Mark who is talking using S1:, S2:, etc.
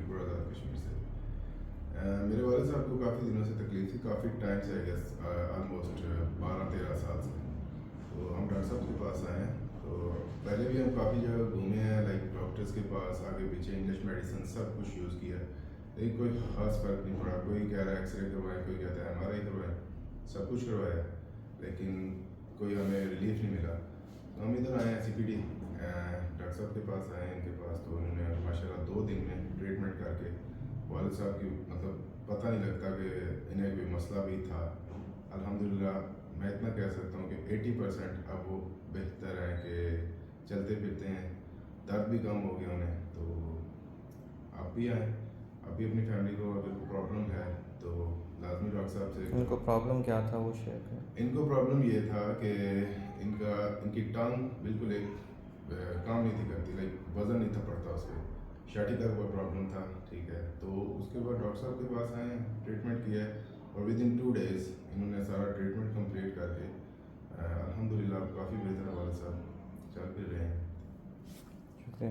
S1: پور آزاد کشمیر سے. میرے والد صاحب کو کافی دنوں سے تکلیف تھی, کافی ٹائم سے, آئی گیس آلموسٹ 12-13 سال سے. تو ہم ڈاکٹر صاحب کے پاس آئے ہیں. تو پہلے بھی ہم کافی جگہ گھومے ہیں, لائک ڈاکٹرس کے پاس, آگے پیچھے انگلش میڈیسن سب کچھ یوز کیا, لیکن کوئی خاص فرق نہیں پڑا. کوئی کہہ رہا ہے ایکس رے کروائیں, کوئی کہتا ہے ایم آر آئی کروائیں, سب کچھ کروایا, لیکن کوئی ہمیں ریلیف نہیں ملا. تو ہم ادھر آئے ہیں سی پی ڈی, ڈاکٹر صاحب کے پاس آئے ہیں ان کے پاس. تو انہوں نے ماشاء اللہ 2 دن میں ٹریٹمنٹ کر کے والد صاحب کی مطلب پتہ نہیں لگتا کہ انہیں کوئی مسئلہ بھی تھا. الحمدللہ میں اتنا کہہ سکتا ہوں کہ 80% اب وہ بہتر ہیں, کہ چلتے پھرتے ہیں, درد بھی کم ہو گیا انہیں. تو آپ بھی آئیں, آپ بھی اپنی فیملی کو اگر کوئی پرابلم ہے تو لازمی ڈاکٹر صاحب سے.
S2: ان کو پرابلم کیا تھا وہ شیئر کریں.
S1: ان کو پرابلم یہ تھا کہ ان کی ٹانگ بالکل ایک کام نہیں تھی کرتی, لائک وزن نہیں تھا پڑتا اس پہ, شاٹی کا کوئی پرابلم تھا, ٹھیک ہے. تو اس کے بعد ڈاکٹر صاحب کے پاس آئے ہیں, ٹریٹمنٹ کیا ہے, اور ود ان 2 days انہوں نے سارا ٹریٹمنٹ کمپلیٹ کر کے الحمدللہ کافی بہتر والد صاحب چل پھر رہے ہیں.
S2: شکریہ.